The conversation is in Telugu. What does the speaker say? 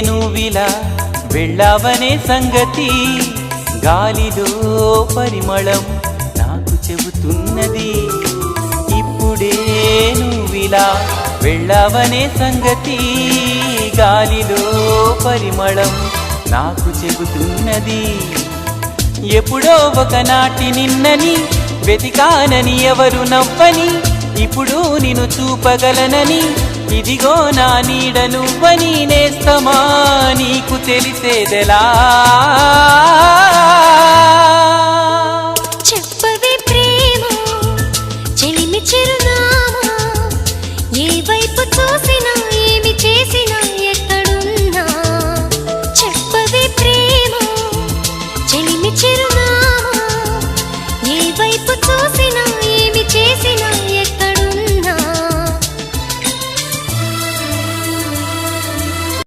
నువ్విలా వెళ్ళావనే సంగతి గాలిలో పరిమళం నాకు చెబుతున్నది. ఇప్పుడే నువ్విలా వెళ్ళావనే సంగతి గాలిలో పరిమళం నాకు చెబుతున్నది. ఎప్పుడో ఒకనాటి నిన్నని వెతికానని ఎవరు నవ్వని, ఇప్పుడు నిన్ను చూపగలనని ఇదిగో నా నీడ నువ్వని నేస్తమా నీకు తెలిసేదెలా.